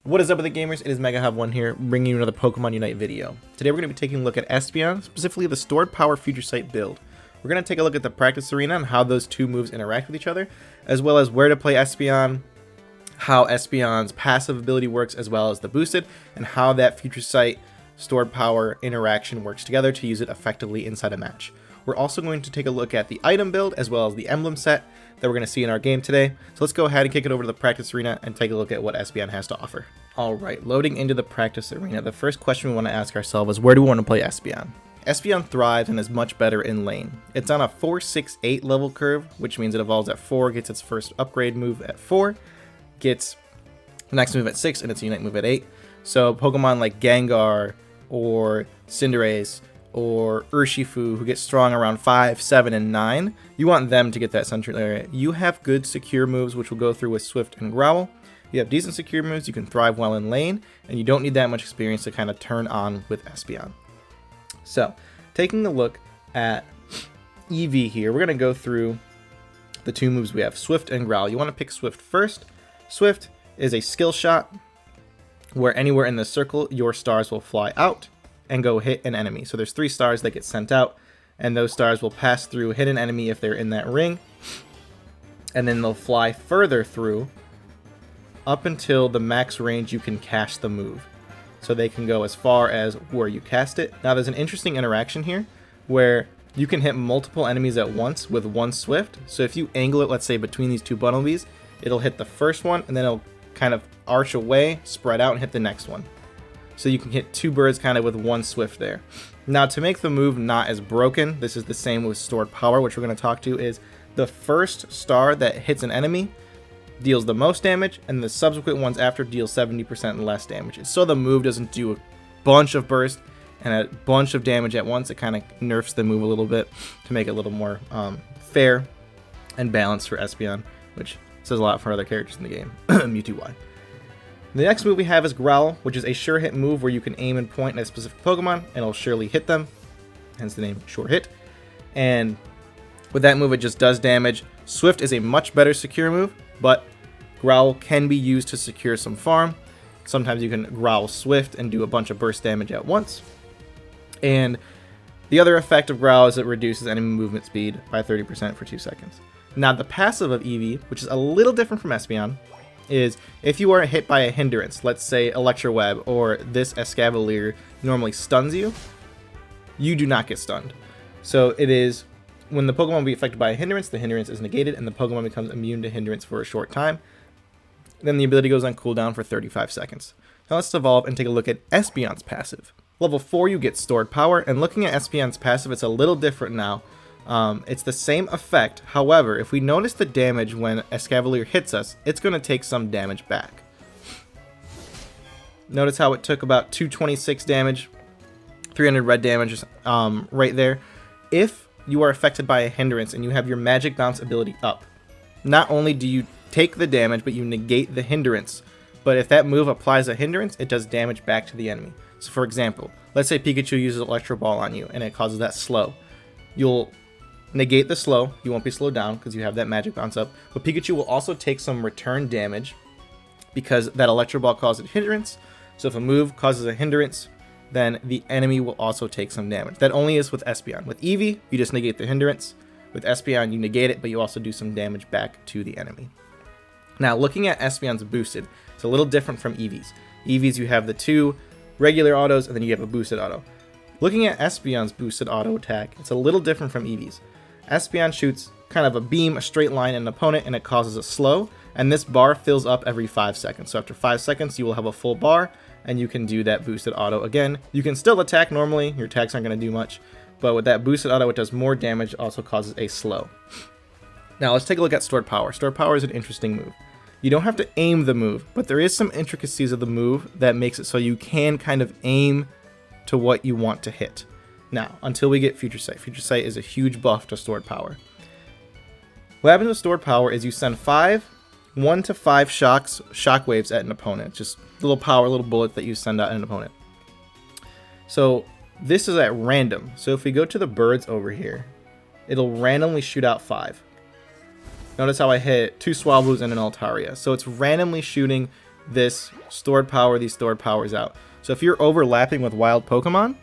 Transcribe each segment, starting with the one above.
What is up with the gamers? It is MegaHub1 here, bringing you another Pokemon Unite video. Today we're going to be taking a look at Espeon, specifically the Stored Power Future Sight build. We're going to take a look at the practice arena and how those two moves interact with each other, as well as where to play Espeon, how Espeon's passive ability works, as well as the boosted, and how that Future Sight Stored Power interaction works together to use it effectively inside a match. We're also going to take a look at the item build, as well as the emblem set that we're going to see in our game today. So let's go ahead and kick it over to the practice arena and take a look at what Espeon has to offer. Alright, loading into the practice arena, the first question we want to ask ourselves is, where do we want to play Espeon? Espeon thrives and is much better in lane. It's on a 4-6-8 level curve, which means it evolves at 4, gets its first upgrade move at 4, gets the next move at 6, and its Unite move at 8. So Pokemon like Gengar or Cinderace or Urshifu, who get strong around 5, 7, and 9, you want them to get that central area. You have good secure moves, which will go through with Swift and Growl. You have decent secure moves, you can thrive well in lane, and you don't need that much experience to kind of turn on with Espeon. So, taking a look at EV here, we're going to go through the two moves we have, Swift and Growl. You want to pick Swift first. Swift is a skill shot, where anywhere in the circle, your stars will fly out and go hit an enemy. So there's 3 stars that get sent out, and those stars will pass through, hit an enemy if they're in that ring, and then they'll fly further through up until the max range you can cast the move. So they can go as far as where you cast it. Now there's an interesting interaction here where you can hit multiple enemies at once with one Swift. So if you angle it, let's say between these two Bunnelbys, it'll hit the first one and then it'll kind of arch away, spread out, and hit the next one. So you can hit 2 birds kind of with one Swift there. Now to make the move not as broken, this is the same with Stored Power, which we're going to talk to, is the first star that hits an enemy deals the most damage, and the subsequent ones after deal 70% less damage. So the move doesn't do a bunch of burst and a bunch of damage at once. It kind of nerfs the move a little bit to make it a little more fair and balanced for Espeon, which says a lot for other characters in the game, Mewtwo Y. The next move we have is Growl, which is a sure hit move where you can aim and point at a specific Pokemon and it'll surely hit them, hence the name Sure Hit. And with that move, it just does damage. Swift is a much better secure move, but Growl can be used to secure some farm. Sometimes you can Growl Swift and do a bunch of burst damage at once. And the other effect of Growl is it reduces enemy movement speed by 30% for 2 seconds. Now the passive of Eevee, which is a little different from Espeon, is if you are hit by a hindrance, let's say Electro Web or this Escavalier normally stuns you, you do not get stunned. So it is when the Pokemon will be affected by a hindrance, the hindrance is negated and the Pokemon becomes immune to hindrance for a short time. Then the ability goes on cooldown for 35 seconds. Now let's evolve and take a look at Espeon's passive. Level 4 you get Stored Power, and looking at Espeon's passive, it's a little different now. It's the same effect, however, if we notice the damage when Escavalier hits us, it's going to take some damage back. Notice how it took about 226 damage, 300 red damage right there. If you are affected by a hindrance and you have your Magic Bounce ability up, not only do you take the damage, but you negate the hindrance. But if that move applies a hindrance, it does damage back to the enemy. So for example, let's say Pikachu uses Electro Ball on you and it causes that slow. You'll negate the slow, you won't be slowed down because you have that Magic Bounce up, but Pikachu will also take some return damage because that Electro Ball causes a hindrance. So if a move causes a hindrance, then the enemy will also take some damage. That only is with Espeon. With Eevee, you just negate the hindrance. With Espeon, you negate it, but you also do some damage back to the enemy. Now, looking at Espeon's boosted, it's a little different from Eevee's. Eevee's, you have the 2 regular autos, and then you have a boosted auto. Looking at Espeon's boosted auto attack, it's a little different from Eevee's. Espeon shoots kind of a beam, a straight line at an opponent, and it causes a slow, and this bar fills up every 5 seconds. So after 5 seconds, you will have a full bar, and you can do that boosted auto again. You can still attack normally, your attacks aren't going to do much, but with that boosted auto, it does more damage, also causes a slow. Now let's take a look at Stored Power. Stored Power is an interesting move. You don't have to aim the move, but there is some intricacies of the move that makes it so you can kind of aim to what you want to hit. Now, until we get Future Sight. Future Sight is a huge buff to Stored Power. What happens with Stored Power is you send 1 to 5 shockwaves at an opponent. Just little power, little bullets that you send out at an opponent. So this is at random. So if we go to the birds over here, it'll randomly shoot out 5. Notice how I hit 2 Swablu's and an Altaria. So it's randomly shooting this stored power, these stored powers out. So if you're overlapping with wild Pokemon,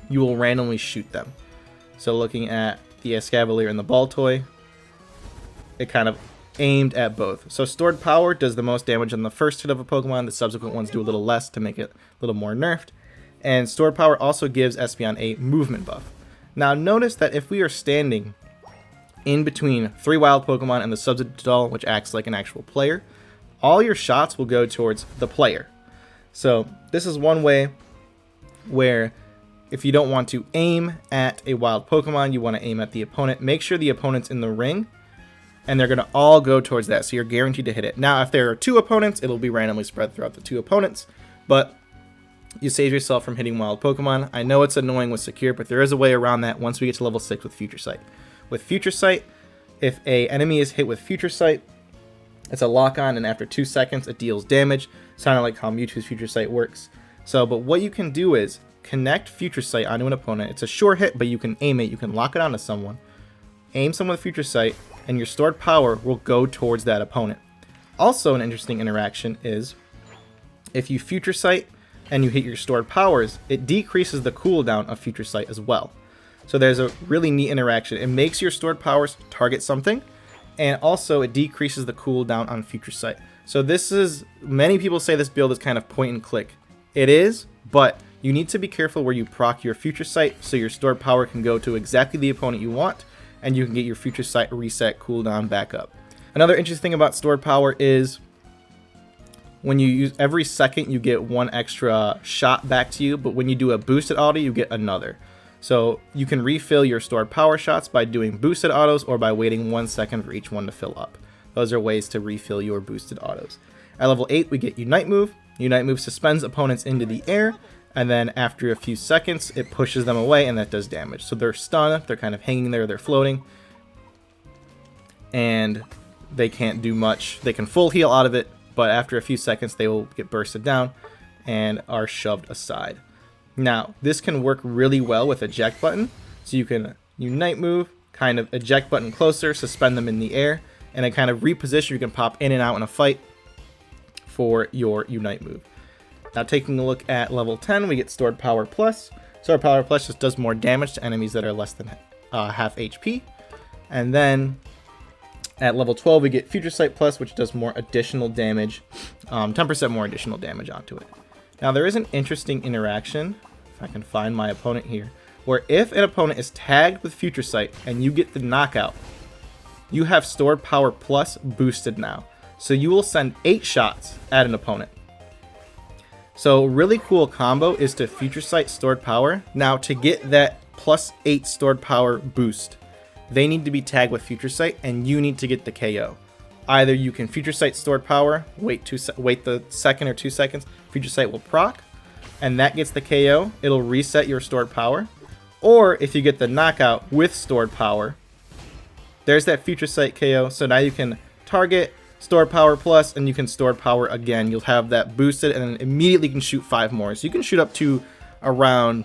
you will randomly shoot them. So looking at the Escavalier and the Baltoy, it kind of aimed at both. So stored power does the most damage on the first hit of a Pokemon. The subsequent ones do a little less to make it a little more nerfed. And stored power also gives Espeon a movement buff. Now notice that if we are standing in between 3 wild Pokemon and the substitute doll, which acts like an actual player, all your shots will go towards the player. So this is one way where if you don't want to aim at a wild Pokemon, you want to aim at the opponent. Make sure the opponent's in the ring, and they're going to all go towards that, so you're guaranteed to hit it. Now, if there are 2 opponents, it'll be randomly spread throughout the 2 opponents, but you save yourself from hitting wild Pokemon. I know it's annoying with Secure, but there is a way around that once we get to level 6 with Future Sight. With Future Sight, if a enemy is hit with Future Sight, it's a lock-on, and after 2 seconds, it deals damage, sounding like how Mewtwo's Future Sight works. So, but what you can do is connect Future Sight onto an opponent. It's a sure hit, but you can aim it. You can lock it onto someone, aim someone with Future Sight, and your stored power will go towards that opponent. Also, an interesting interaction is if you Future Sight and you hit your stored powers, it decreases the cooldown of Future Sight as well. So there's a really neat interaction. It makes your stored powers target something, and also it decreases the cooldown on Future Sight. So this is, many people say this build is kind of point and click. It is, but you need to be careful where you proc your Future Sight so your stored power can go to exactly the opponent you want, and you can get your Future Sight reset cooldown back up. Another interesting thing about stored power is when you use every second you get 1 extra shot back to you, but when you do a boosted auto you get another. So you can refill your stored power shots by doing boosted autos or by waiting 1 second for each one to fill up. Those are ways to refill your boosted autos. At level 8 we get Unite Move. Unite Move suspends opponents into the air, and then after a few seconds it pushes them away, and that does damage. So they're stunned, they're kind of hanging there, they're floating, and they can't do much. They can full heal out of it, but after a few seconds they will get bursted down and are shoved aside. Now, this can work really well with eject button, so you can Unite Move, kind of eject button closer, suspend them in the air, and then kind of reposition. You can pop in and out in a fight for your Unite Move. Now, taking a look at level 10, we get Stored Power Plus. Stored Power Plus just does more damage to enemies that are less than half HP. And then at level 12, we get Future Sight Plus, which does more additional damage, 10% more additional damage onto it. Now, there is an interesting interaction, if I can find my opponent here, where if an opponent is tagged with Future Sight and you get the knockout, you have Stored Power Plus boosted now. So you will send 8 shots at an opponent. So really cool combo is to Future Sight Stored Power. Now to get that plus 8 Stored Power boost, they need to be tagged with Future Sight and you need to get the KO. Either you can Future Sight Stored Power, wait the second or 2 seconds, Future Sight will proc, and that gets the KO. It'll reset your Stored Power. Or if you get the knockout with Stored Power, there's that Future Sight KO. So now you can target, Stored Power Plus, and you can Stored Power again. You'll have that boosted, and then immediately can shoot 5 more. So you can shoot up to around,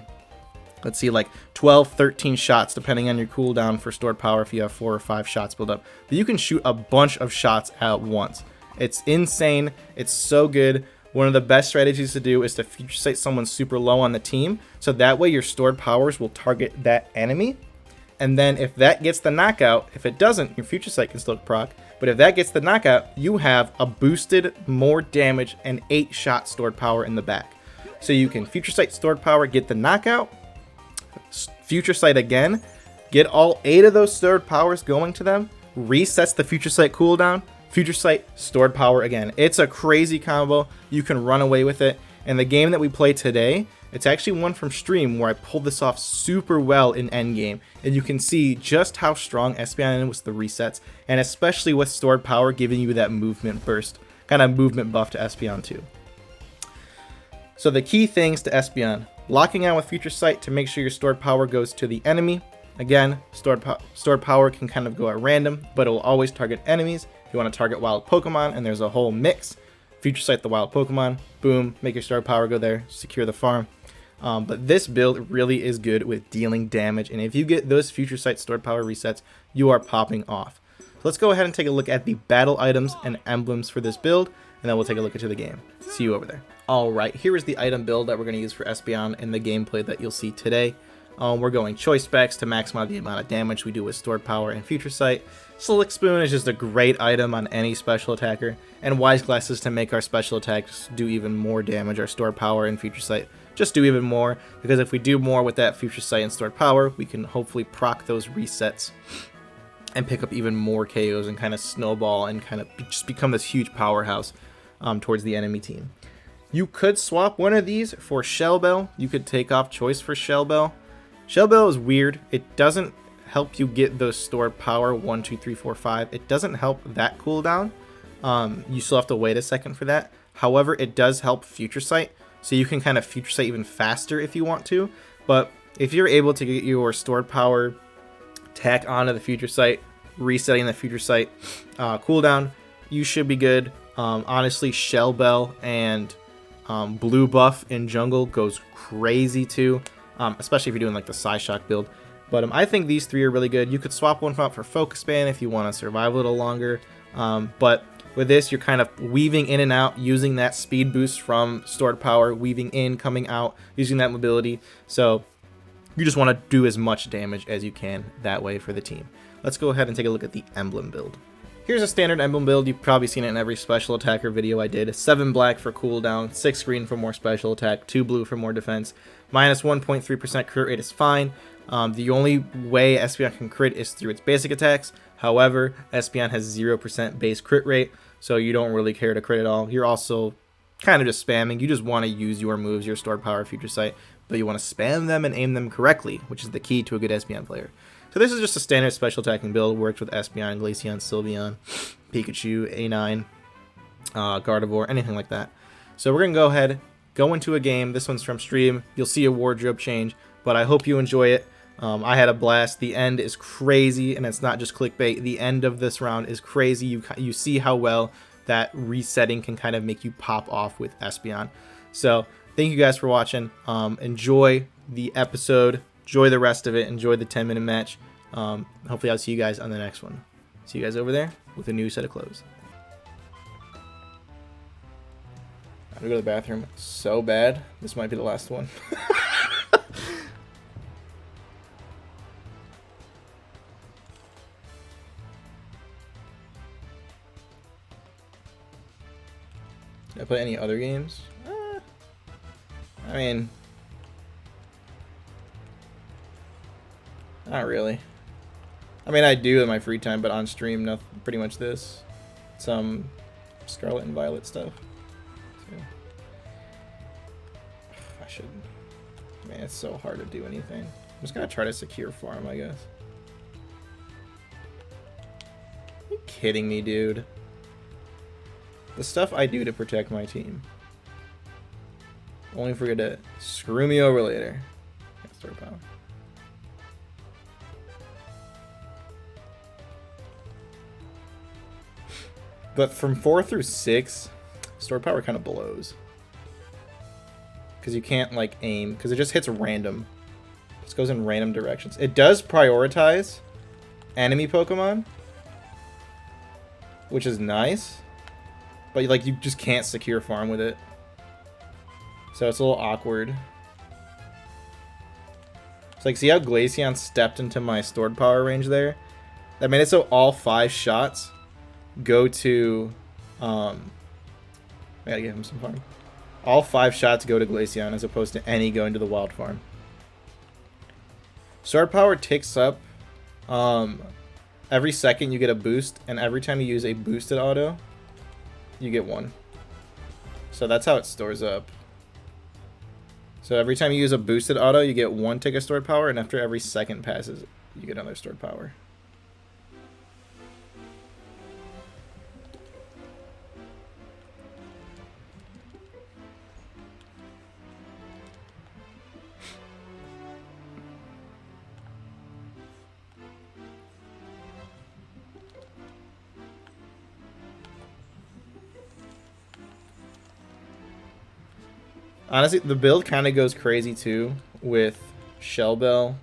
let's see, like 12, 13 shots, depending on your cooldown for Stored Power if you have 4 or 5 shots built up. But you can shoot a bunch of shots at once. It's insane. It's so good. One of the best strategies to do is to Future Sight someone super low on the team, so that way your Stored Powers will target that enemy. And then if that gets the knockout, if it doesn't, your Future Sight can still proc. But if that gets the knockout, you have a boosted, more damage, and 8 shot Stored Power in the back. So you can Future Sight Stored Power, get the knockout, Future Sight again, get all 8 of those Stored Powers going to them, resets the Future Sight cooldown, Future Sight Stored Power again. It's a crazy combo. You can run away with it. And the game that we play today, it's actually one from stream where I pulled this off super well in endgame. And you can see just how strong Espeon is with the resets, and especially with Stored Power giving you that movement burst, kind of movement buff to Espeon too. So the key things to Espeon: locking on with Future Sight to make sure your Stored Power goes to the enemy. Again, Stored Power can kind of go at random, but it will always target enemies. If you want to target wild Pokemon, and there's a whole mix, Future Sight the wild Pokemon, boom, make your Stored Power go there, secure the farm. But this build really is good with dealing damage, and if you get those Future Sight Stored Power resets, you are popping off. let's go ahead and take a look at the battle items and emblems for this build, and then we'll take a look into the game. See you over there. Alright, here is the item build that we're going to use for Espeon in the gameplay that you'll see today. We're going choice specs to maximize the amount of damage we do with stored power and future sight. Slick Spoon is just a great item on any special attacker, and Wise Glasses to make our special attacks do even more damage. Our stored power and future sight just do even more, because if we do more with that future sight and stored power, we can hopefully proc those resets and pick up even more KOs and kind of snowball and kind of just become this huge powerhouse towards the enemy team. You could swap one of these for Shell Bell. You could take off choice for Shell Bell. Shell Bell is weird. It doesn't help you get those stored power 1, 2, 3, 4, 5. It doesn't help that cooldown. You still have to wait a second for that. However, it does help future sight, so you can kind of future sight even faster if you want to. But if you're able to get your stored power tack onto the future sight, resetting the future sight cooldown, you should be good. Honestly, Shell Bell and blue buff in jungle goes crazy too. Especially if you're doing like the Psyshock build. But I think these three are really good. You could swap one out for Focus Span if you want to survive a little longer. But with this, you're kind of weaving in and out, using that speed boost from stored power, weaving in, coming out, using that mobility. So you just want to do as much damage as you can that way for the team. Let's go ahead and take a look at the Emblem build. Here's a standard Emblem build. You've probably seen it in every special attacker video I did. 7 black for cooldown, 6 green for more special attack, 2 blue for more defense. Minus 1.3% crit rate is fine. The only way Espeon can crit is through its basic attacks. However, Espeon has 0% base crit rate, so you don't really care to crit at all. You're also kind of just spamming. You just want to use your moves, your stored power, future sight, but you want to spam them and aim them correctly, which is the key to a good Espeon player. So this is just a standard special attacking build. Works with Espeon, Glaceon, Sylveon, Pikachu, A9, Gardevoir, anything like that. So we're going to go ahead, go into a game. This one's from stream. You'll see a wardrobe change, but I hope you enjoy it. I had a blast. The end is crazy, and it's not just clickbait. The end of this round is crazy. You see how well that resetting can kind of make you pop off with Espeon. So thank you guys for watching. Enjoy the episode. Enjoy the rest of it. Enjoy the 10-minute match. Hopefully I'll see you guys on the next one. See you guys over there with a new set of clothes. I have to go to the bathroom so bad. This might be the last one. Did I play any other games? I mean, not really. I mean, I do in my free time, but on stream, nothing. Pretty much this, some Scarlet and Violet stuff. So, I should. Man, it's so hard to do anything. I'm just gonna try to secure farm, I guess. Are you kidding me, dude? The stuff I do to protect my team, only for you to screw me over later. Stored power. But from 4 through 6, stored power kind of blows. Because you can't, like, aim. Because it just hits random. It just goes in random directions. It does prioritize enemy Pokemon, which is nice. But, like, you just can't secure farm with it. So it's a little awkward. It's like, see how Glaceon stepped into my stored power range there? That made it so all 5 shots go to, I gotta give him some farm. All 5 shots go to Glaceon as opposed to any going to the wild farm. Stored power ticks up. Every second you get a boost, and every time you use a boosted auto, you get 1. So that's how it stores up. So every time you use a boosted auto, you get 1 tick of stored power, and after every second passes, you get another stored power. Honestly, the build kind of goes crazy too with Shell Bell.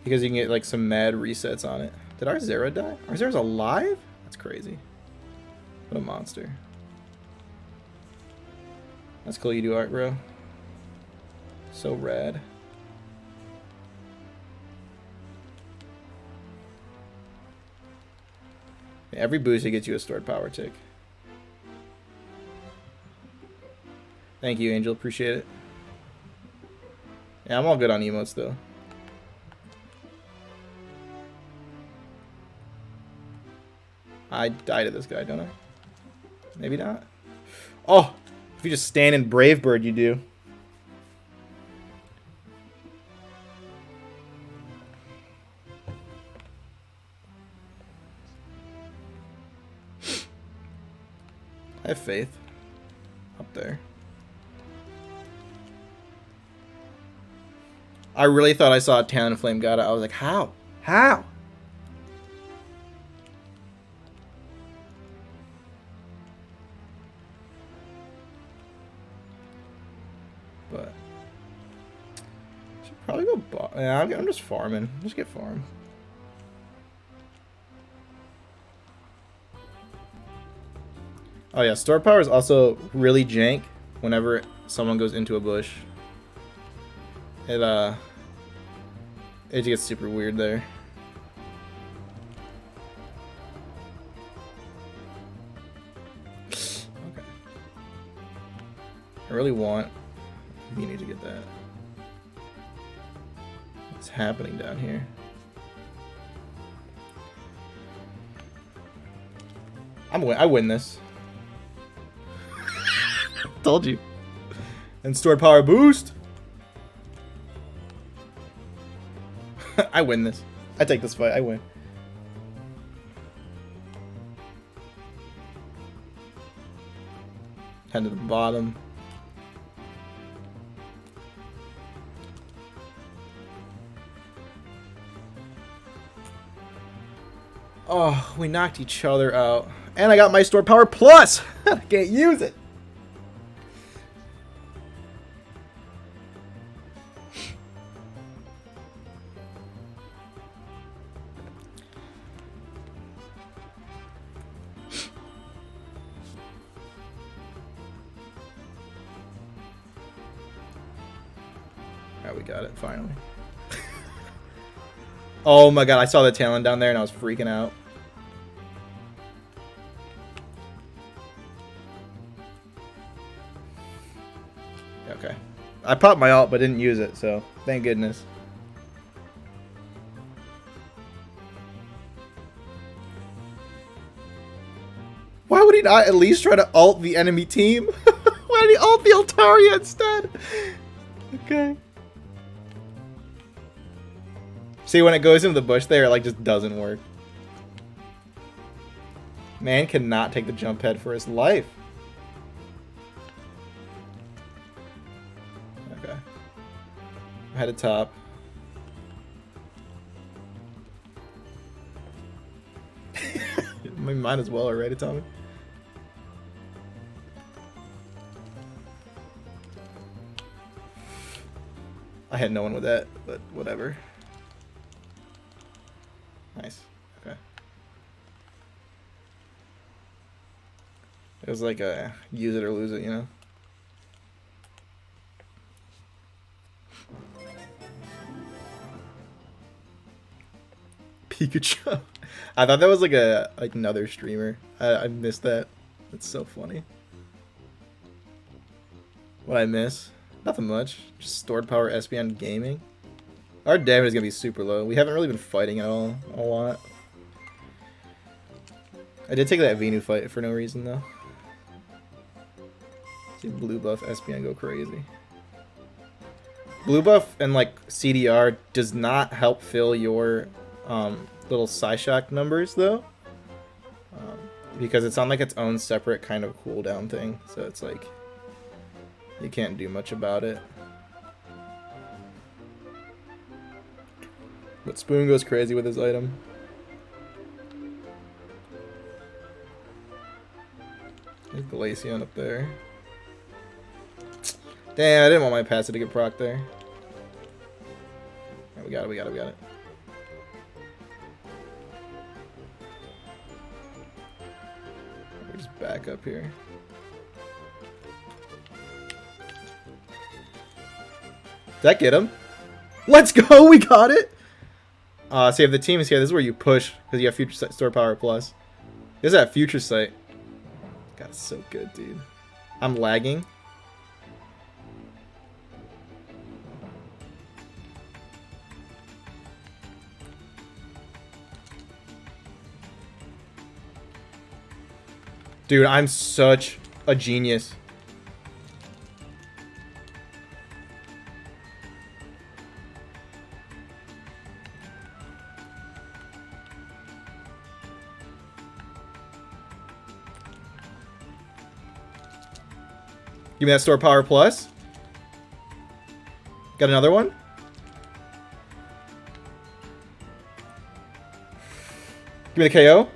because you can get like some mad resets on it. Did our Zera die? Our Zera's alive? That's crazy. What a monster. That's cool you do art, bro. So rad. Every boost gets you a stored power tick. Thank you, Angel. Appreciate it. Yeah, I'm all good on emotes, though. I die to this guy, don't I? Maybe not. Oh! If you just stand in Brave Bird, you do. I have faith. Up there. I really thought I saw a Talonflame got it. I was like, how? How? But should probably go. Yeah, I'm just farming. Just get farm. Oh yeah, store power is also really jank whenever someone goes into a bush. It gets super weird there. Okay. I really want. You need to get that. What's happening down here? I win this. Told you. And stored power boost. I win this. I take this fight. I win. Head to the bottom. Oh, we knocked each other out. And I got my stored power plus. I can't use it. Alright, we got it, finally. Oh my god, I saw the Talon down there and I was freaking out. Okay. I popped my ult but didn't use it, so thank goodness. Why would he not at least try to ult the enemy team? Why did he ult the Altaria instead? Okay. See, when it goes into the bush there, it like just doesn't work. Man cannot take the jump head for his life. Okay. I had a top. Might as well already, Tommy. I had no one with that, but whatever. Nice. Okay. It was like a use it or lose it, you know? Pikachu. I thought that was like another streamer. I missed that. That's so funny. What I miss? Nothing much. Just stored power Espeon gaming. Our damage is gonna be super low. We haven't really been fighting at all a lot. I did take that Venu fight for no reason though. See blue buff Espeon go crazy. Blue buff and like CDR does not help fill your little Psyshock numbers though, because it's on like its own separate kind of cooldown thing. So it's like you can't do much about it. But Spoon goes crazy with his item. There's Glaceon up there. Damn, I didn't want my passive to get proc there. Right, we got it. back up here. Did that get him? Let's go! We got it! So you have the team is here. This is where you push because you have Future Sight Store Power Plus. There's that Future Sight. God, it's so good, dude. I'm lagging. Dude, I'm such a genius. Give me that Store Power Plus. Got another one? Give me the KO.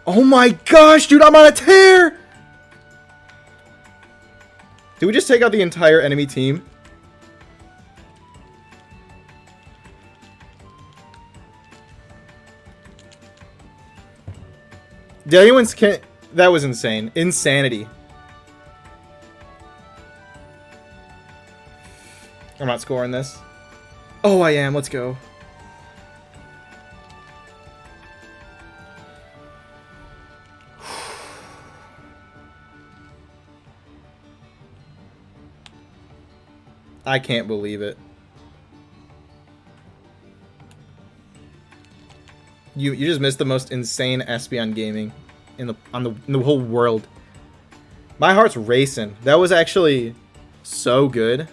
Oh my gosh, dude, I'm on a tear! Did we just take out the entire enemy team? Did anyone's can that was insane. Insanity. I'm not scoring this. Oh, I am. Let's go. I can't believe it. You just missed the most insane Espeon gaming in the whole world. My heart's racing. That was actually so good.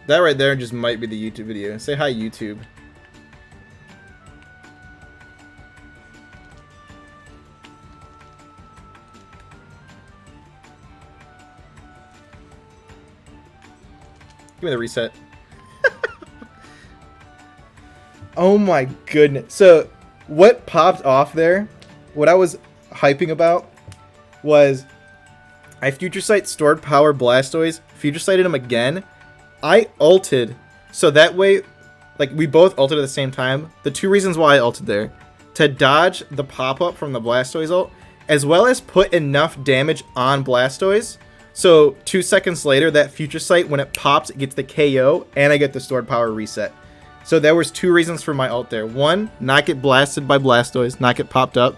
That right there just might be the YouTube video. Say hi, YouTube. Give me the reset. Oh my goodness. So what popped off there, what I was hyping about was I Future Sight Stored Power Blastoise, Future Sighted him again. I ulted, so that way, like, we both ulted at the same time. The two reasons why I ulted there, to dodge the pop-up from the Blastoise ult, as well as put enough damage on Blastoise. So 2 seconds later, that Future Sight, when it pops, it gets the KO, and I get the Stored Power reset. So there was two reasons for my ult there. One, not get blasted by Blastoise, not get popped up.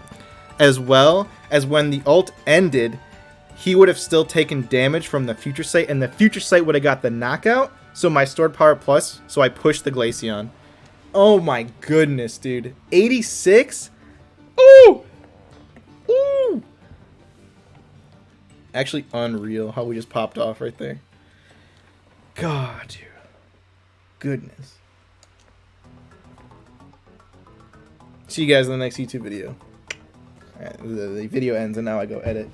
As well as when the ult ended, he would have still taken damage from the Future Sight, and the Future Sight would have got the knockout. So my Stored Power Plus, so I pushed the Glaceon. Oh my goodness, dude. 86? Ooh! Ooh! Actually unreal how we just popped off right there. God, dude. Goodness. See you guys in the next YouTube video. Alright, the video ends and now I go edit.